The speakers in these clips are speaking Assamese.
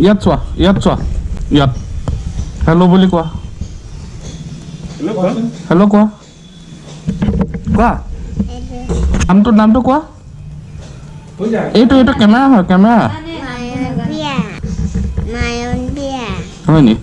ইয়াত চোৱা ইয়াত হেল্ল' বুলি কোৱা হেল্ল' কোৱা নামটো কোৱা এইটো কেমেৰা হয় কেমেৰা হয় নি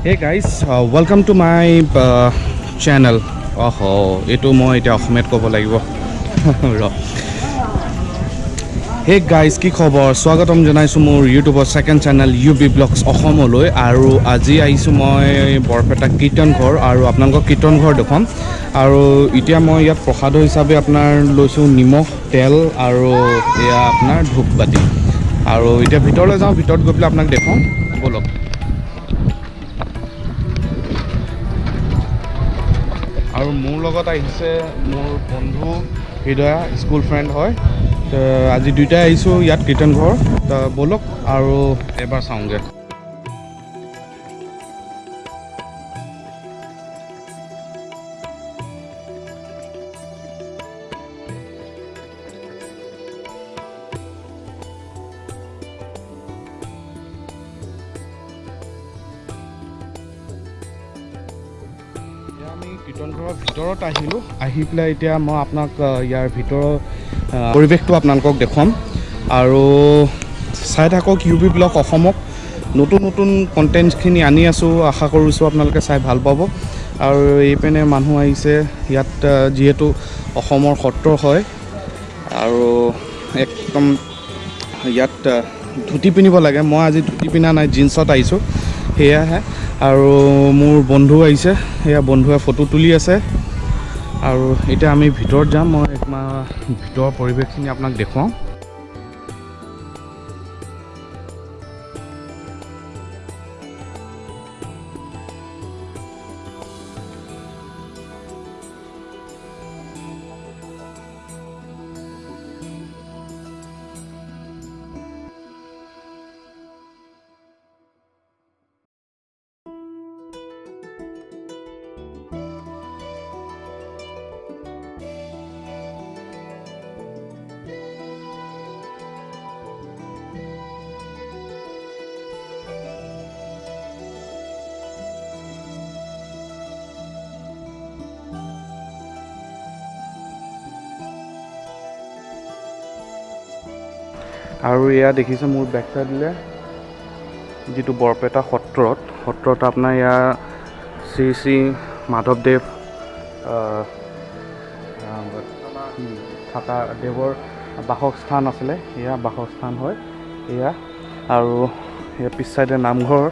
Hey guys, welcome to my channel. এইটো মই এতিয়া অসমীয়াত ক'ব লাগিব Hey guys, কি খবৰ স্বাগতম জনাইছোঁ মোৰ ইউটিউবৰ সেকেন্ড চেনেল UB ব্লগছ অসমলৈ আৰু আজি আহিছোঁ মই বৰপেটা কীৰ্তন ঘৰ আৰু আপোনালোকক কীৰ্তন ঘৰ দেখুৱাম আৰু এতিয়া মই ইয়াত প্ৰসাদ হিচাপে আপোনাৰ লৈছোঁ নিমখ তেল আৰু এয়া আপোনাৰ ধূপবাতি আৰু এতিয়া ভিতৰলৈ যাওঁ ভিতৰত গৈ পেলাই আপোনাক দেখুৱাম বলক আৰু মোৰ লগত আহিছে মোৰ বন্ধু হৃদয়া স্কুল ফ্ৰেণ্ড হয় আজি দুইটাই আহিছোঁ ইয়াত কীৰ্তন ঘৰ বলক আৰু এবাৰ চাওঁগৈ আমি কীৰ্তন ঘৰৰ ভিতৰত আহিলোঁ আহি পেলাই এতিয়া মই আপোনাক ইয়াৰ ভিতৰৰ পৰিৱেশটো আপোনালোকক দেখুৱাম আৰু চাই থাকক UB ব্লগ অসমক নতুন কণ্টেণ্টখিনি আনি আছোঁ আশা কৰিছোঁ আপোনালোকে চাই ভাল পাব আৰু এইপিনে মানুহ আহিছে ইয়াত যিহেতু অসমৰ সত্ৰ হয় আৰু একদম ইয়াত ধুতি পিন্ধিব লাগে মই আজি ধুতি পিন্ধা নাই জিন্সত আহিছোঁ সেয়াহে আৰু মোৰ বন্ধু আহিছে সেয়া বন্ধুৱে ফটো তুলি আছে আৰু এতিয়া আমি ভিতৰত যাম মই ভিতৰৰ পৰিৱেশখিনি আপোনাক দেখুৱাম আৰু এয়া দেখিছে মোৰ বেক চাইডলে যিটো বৰপেটা সত্ৰত আপোনাৰ ইয়াৰ শ্ৰী শ্ৰী মাধৱদেৱ থকা দেৱৰ বাসস্থান আছিলে এয়া বাসস্থান হয় এয়া আৰু এয়া পিছ চাইডে নামঘৰ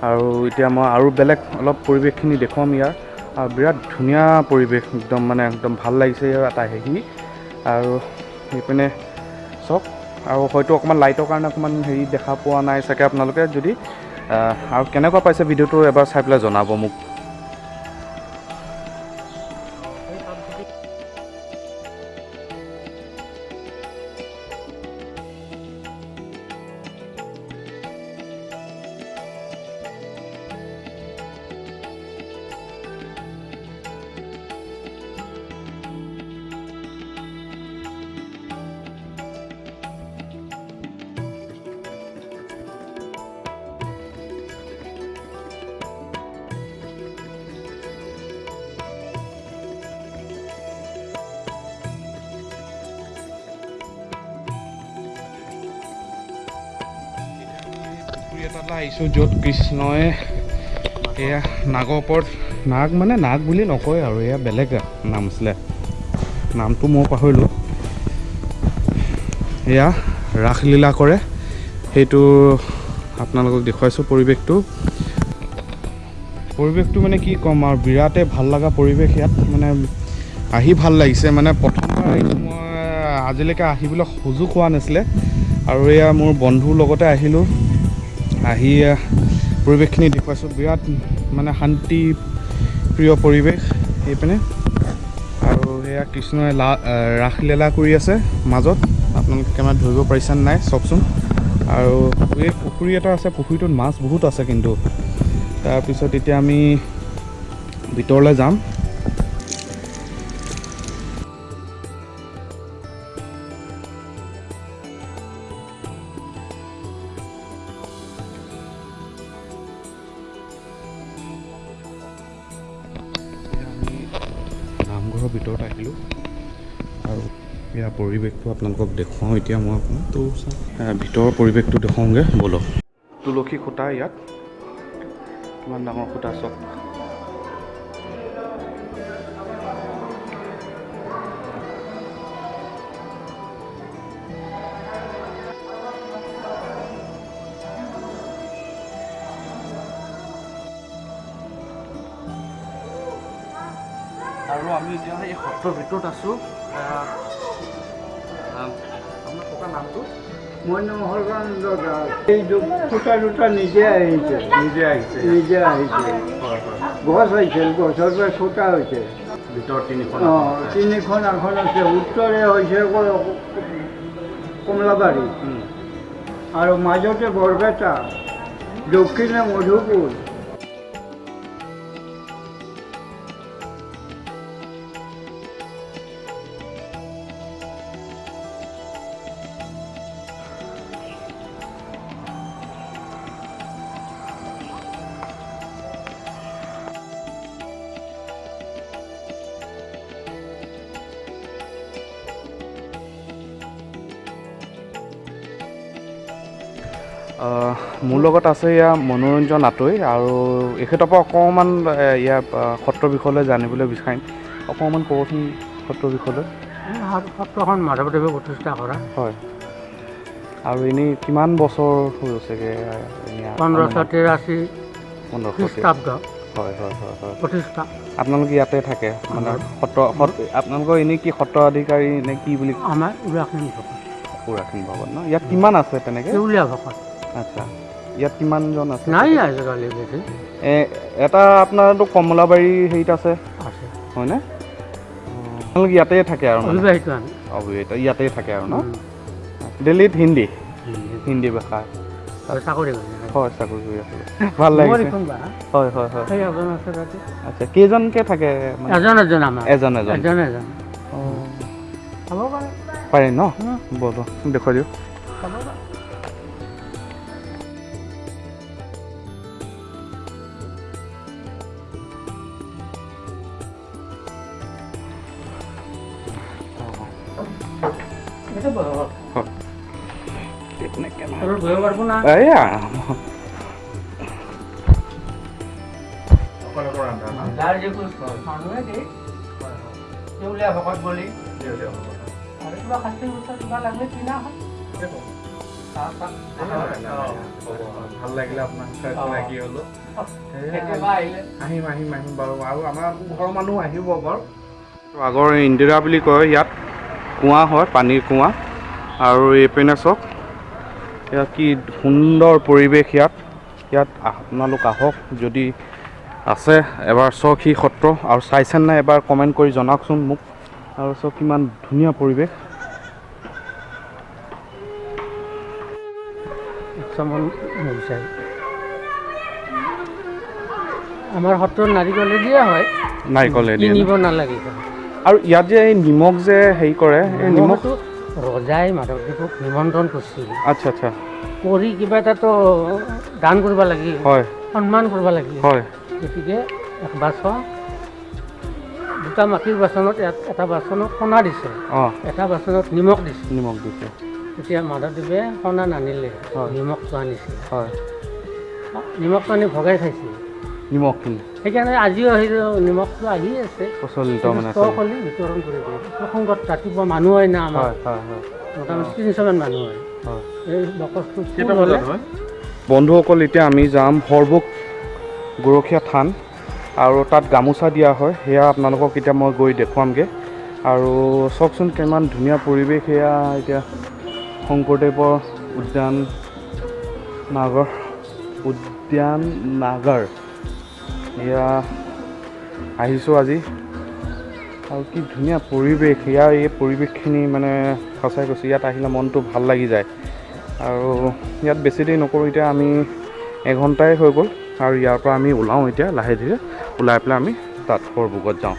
আৰু এতিয়া মই আৰু বেলেগ অলপ পৰিৱেশখিনি দেখুৱাম ইয়াৰ আৰু বিৰাট ধুনীয়া পৰিৱেশ একদম ভাল লাগিছে ইয়াত আহি আৰু সেইপিনে চব আৰু হয়তো অকণমান লাইটৰ কাৰণে অকণমান হেৰি দেখা পোৱা নাই চাগে আপোনালোকে যদি আৰু কেনেকুৱা পাইছে ভিডিঅ'টো এবাৰ চাই পেলাই জনাব মোক এটালৈ আহিছোঁ য'ত কৃষ্ণই এয়া নাগৰ ওপৰত নাগ মানে নাগ বুলি নকয় আৰু এয়া বেলেগ নাম আছিলে, নামটো মই পাহৰিলোঁ। এয়া ৰাসলীলা কৰে, সেইটো আপোনালোকক দেখুৱাইছোঁ পৰিৱেশটো মানে কি ক'ম আৰু বিৰাটেই ভাল লগা পৰিৱেশ ইয়াত, মানে আহি ভাল লাগিছে। মানে প্ৰথমবাৰ আহিছোঁ মই, আজিলৈকে আহিবলৈ সুযোগ হোৱা নাছিলে আৰু এয়া মোৰ বন্ধুৰ লগতে আহিলোঁ, আহি পৰিৱেশখিনি দেখুৱাইছোঁ। বিৰাট মানে শান্তি প্ৰিয় পৰিৱেশ সেইপিনে। আৰু সেয়া কৃষ্ণই ৰাসলীলা কৰি আছে মাজত, আপোনালোকে কেমেৰাত ধৰিব পাৰিছে নাই চাওকচোন। আৰু এই পুখুৰী এটা আছে, পুখুৰীটোত মাছ বহুত আছে কিন্তু। তাৰপিছত এতিয়া আমি ভিতৰলৈ যাম। নামঘৰৰ ভিতৰত আহিলোঁ আৰু ইয়াৰ পৰিৱেশটো আপোনালোকক দেখুৱাওঁ। এতিয়া মই আপোনাকতো ভিতৰৰ পৰিৱেশটো দেখুৱাওঁগৈ ব'লক। তুলসী খুঁটা ইয়াত, কিমান ডাঙৰ খুঁটা চব। আৰু আমি এতিয়া এই সত্ৰৰ ভিতৰত আছোঁ। আপোনাৰ ককাৰ নামটো? মই নহৰকানন্দ দাস। এই খুঁটা দুটা নিজে আহিছে। হয় হয়। গছ আহিছিল, গছৰ পৰা খুঁটা হৈছে। ভিতৰত তিনিখন আসন আছে। উত্তৰে হৈছে কমলাবাৰী আৰু মাজতে বৰপেটা, দক্ষিণে মধুপুৰ। মোৰ লগত আছে ইয়াৰ মনোৰঞ্জন আতৈ, আৰু এখেতৰ পৰা অকণমান ইয়াৰ সত্ৰৰ বিষয়লৈ জানিবলৈ বিচাৰিম। অকণমান ক'বচোন সত্ৰৰ বিষয়লৈ। সত্ৰখন মাধৱদেৱে প্ৰতিষ্ঠা কৰা। হয়। আৰু এনেই কিমান বছৰ হৈছেগৈ? 1583 খ্ৰীষ্টাব্দ। হয় হয় হয় হয়। প্ৰতিষ্ঠা। আপোনালোকে ইয়াতে থাকে মানে আপোনালোকৰ এনেই কি সত্ৰাধিকাৰী নে কি বুলি? আমাৰ উৰাসিন ভকত ন? ইয়াত কিমান আছে তেনেকৈ? দেউলীয়া ভকত। আচ্ছা, ইয়াত কিমানজন আছে? নাই আজিকালি বেছি। এটা আপোনাৰতো কমলাবাৰী হেৰিত আছে হয়নে? আপোনালোকে ইয়াতে থাকে আৰু অবিবাহিত ইয়াতে থাকে আৰু ন? দিল্লীত হিন্দী ভাষা চাকৰি হয়, চাকৰি কৰি আছিলোঁ। ভাল লাগিছে। হয় হয় হয়। আচ্ছা, কেইজনকৈ থাকে? এজন পাৰে ন? ব'ল দেখুৱাই দিওঁ। ভাল লাগিলে আপোনাক লাগি হ'লো। আহিম বাৰু। আৰু আমাৰ ঘৰৰ মানুহ আহিব বাৰু। আগৰ ইন্দিৰা বুলি কয়, ইয়াত কুঁৱা হয়, পানীৰ কুঁৱা। আৰু এইপিনে চাওক, ইয়াত কি সুন্দৰ পৰিৱেশ। ইয়াত আপোনালোক আহক, যদি আছে এবাৰ চাওক সি সত্ৰ, আৰু চাইছেন নাই এবাৰ কমেণ্ট কৰি জনাওকচোন মোক। আৰু চাওক কিমান ধুনীয়া পৰিৱেশ। আমাৰ সত্ৰত নাৰিকলে দিয়া হয়, কিনিব নালাগে। আৰু ইয়াত যে এই নিমখ যে হেৰি কৰে, এই নিমখটো ৰজাই মাধৱদেৱক নিমন্ত্ৰণ কৰিছিল। আচ্ছা আচ্ছা। কৰি কিবা এটাতো দান কৰিব লাগিল, হয়, সন্মান কৰিব লাগিল। হয়। গতিকে এক বাচন, দুটা মাটিৰ বাচনত এটা বাচনত সোণা দিছে, এটা বাচনত নিমখ দিছে। তেতিয়া মাধৱদেৱে সোণা নানিলে, নিমখটো আনিছিল। নিমখটো আনি ভগাই খাইছিল। নিমখখিনি সেইকাৰণে আজিও নিমখটো আহি আছে প্ৰচলিত মানে ষ্টক হ'লে বিতৰণ কৰিব প্ৰসংগত ৰাতিপুৱা মানুহ হয় না আমাৰ মোটামুটি 300মান মানুহ হয় এই বাকচটো কেইটা বজাত হয় বন্ধুসকল এতিয়া আমি যাম সৰভোগ গৰখীয়া থান আৰু তাত গামোচা দিয়া হয় সেয়া আপোনালোকক এতিয়া মই গৈ দেখুৱামগৈ আৰু চাওকচোন কিমান ধুনীয়া পৰিৱেশ সেয়া এতিয়া শংকৰদেৱৰ উদ্যান নাগৰ এয়া আহিছোঁ আজি আৰু কি ধুনীয়া পৰিৱেশ ইয়াৰ এই পৰিৱেশখিনি মানে সঁচাই কৈছোঁ ইয়াত আহিলে মনটো ভাল লাগি যায় আৰু ইয়াত বেছি দেৰি নকৰোঁ এতিয়া আমি এঘণ্টাই হৈ গ'ল আৰু ইয়াৰ পৰা আমি ওলাওঁ এতিয়া লাহে ধীৰে ওলাই পেলাই আমি তাত সৰভোগত যাওঁ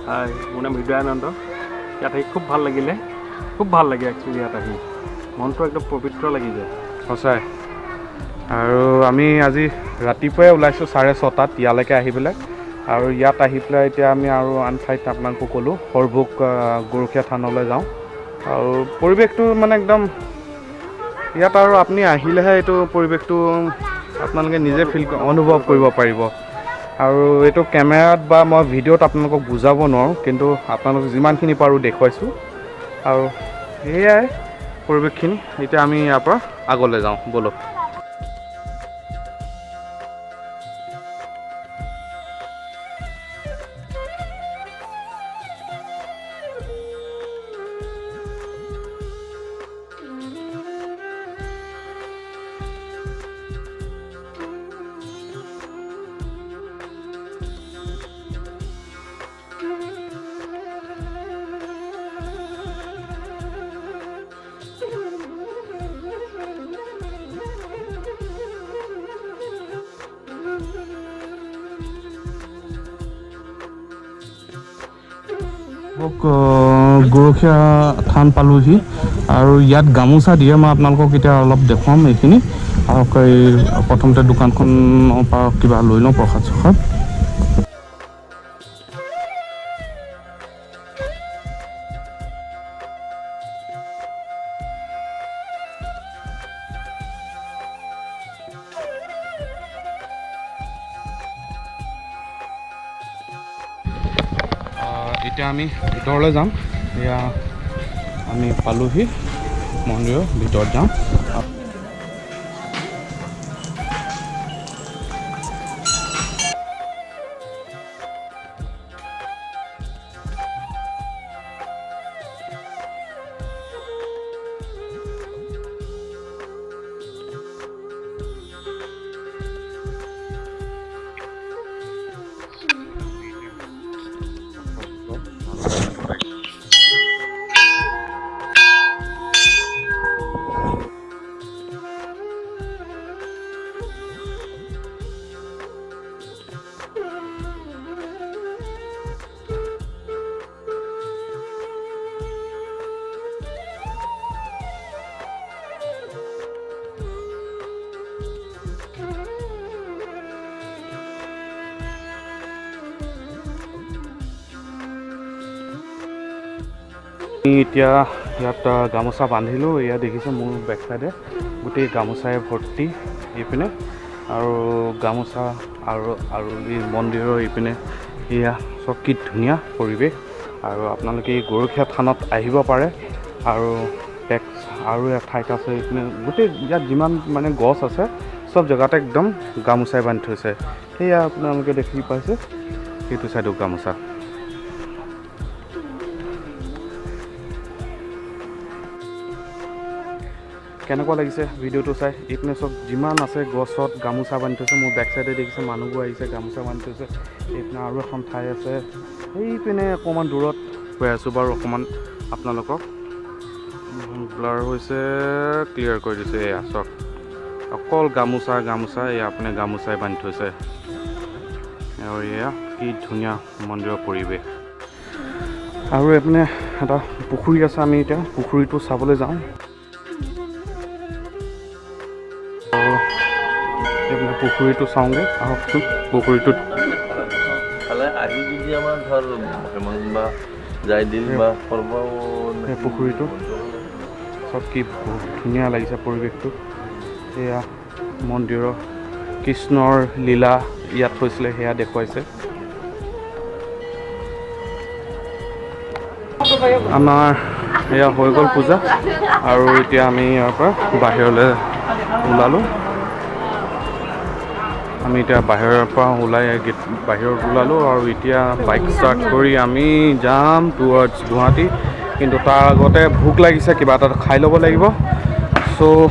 হাই মোৰ নাম হৃদয়ানন্দ ইয়াত আহি খুব ভাল লাগিলে খুব ভাল লাগে একচুৱেলি ইয়াত আহি মনটো একদম পবিত্ৰ লাগি যায় সঁচাই আৰু আমি আজি ৰাতিপুৱাই ওলাইছোঁ 6:30 ইয়ালৈকে আহি পেলাই আৰু ইয়াত আহি পেলাই এতিয়া আমি আৰু আন ঠাইত আপোনালোকক ক'লোঁ সৰভোগ গৰখীয়া থানলৈ যাওঁ আৰু পৰিৱেশটো মানে একদম ইয়াত আৰু আপুনি আহিলেহে এইটো পৰিৱেশটো আপোনালোকে নিজে অনুভৱ কৰিব পাৰিব আৰু এইটো কেমেৰাত বা মই ভিডিঅ'ত আপোনালোকক বুজাব নোৱাৰোঁ কিন্তু আপোনালোকক যিমানখিনি পাৰোঁ দেখুৱাইছোঁ আৰু সেয়াই পৰিৱেশখিনি এতিয়া আমি ইয়াৰ পৰা আগলৈ যাওঁ ব'লক গৰখীয়া থান পালোহি আৰু ইয়াত গামোচা দিয়ে মই আপোনালোকক এতিয়া অলপ দেখুৱাম এইখিনি আৰু এই প্ৰথমতে দোকানখনৰ পৰা কিবা লৈ লওঁ প্ৰসাদ চসাদ এতিয়া আমি ভিতৰলৈ যাম এয়া আমি পালোহি মন্দিৰৰ ভিতৰত যাম এতিয়া ইয়াত গামোচা বান্ধিলোঁ এয়া দেখিছে মোৰ বেক চাইডে গোটেই গামোচাই ভৰ্তি এইপিনে আৰু গামোচা আৰু এই মন্দিৰৰ এইপিনে এয়া চব কি ধুনীয়া পৰিৱেশ আৰু আপোনালোকে এই গৰখীয়া থানত আহিব পাৰে আৰু আৰু এঠাইত আছে এইপিনে গোটেই ইয়াত যিমান মানে গছ আছে চব জেগাতে একদম গামোচাই বান্ধি থৈছে সেয়া আপোনালোকে দেখি পাইছে সেইটো চাইডো গামোচা কেনেকুৱা লাগিছে ভিডিঅ'টো চাই এইপিনে চব যিমান আছে গছত গামোচা বান্ধি থৈছে মোৰ বেক চাইডে দেখিছে মানুহবোৰ আহিছে গামোচা বান্ধি থৈছে এইপিনে আৰু এখন ঠাই আছে সেইপিনে অকণমান দূৰত গৈ আছোঁ বাৰু অকণমান আপোনালোকক ব্লাৰ হৈছে ক্লিয়াৰ কৰি দিছে এয়া চব অকল গামোচা এয়া আপুনি গামোচাই বান্ধি থৈছে আৰু এয়া কি ধুনীয়া মন্দিৰৰ পৰিৱেশ আৰু এইপিনে এটা পুখুৰী আছে আমি এতিয়া পুখুৰীটো চাবলৈ যাওঁ পুখুৰীটো চাওঁগৈ আহকচোন পুখুৰীটোত আহি যদি আমাৰ ধৰ ভ্ৰমণ বা যাই দিন বা পুখুৰীটো চব কি ধুনীয়া লাগিছে পৰিৱেশটো এয়া মন্দিৰৰ কৃষ্ণৰ লীলা ইয়াত হৈছিলে সেয়া দেখুৱাইছে। আমাৰ এয়া হৈ গ'ল পূজা আৰু এতিয়া আমি ইয়াৰ পৰা বাহিৰলৈ ওলালোঁ। আমি এতিয়া বাহিৰৰ পৰা বাহিৰত ওলালোঁ আৰু এতিয়া বাইক ষ্টাৰ্ট কৰি আমি যাম টুৱাৰ্ডছ গুৱাহাটী। কিন্তু তাৰ আগতে ভোক লাগিছে, কিবা এটা খাই ল'ব লাগিব। চ'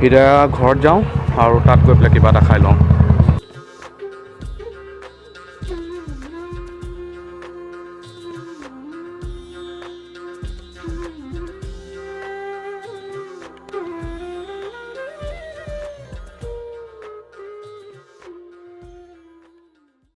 এতিয়া ঘৰত যাওঁ আৰু তাত গৈ পেলাই কিবা এটা খাই লওঁ।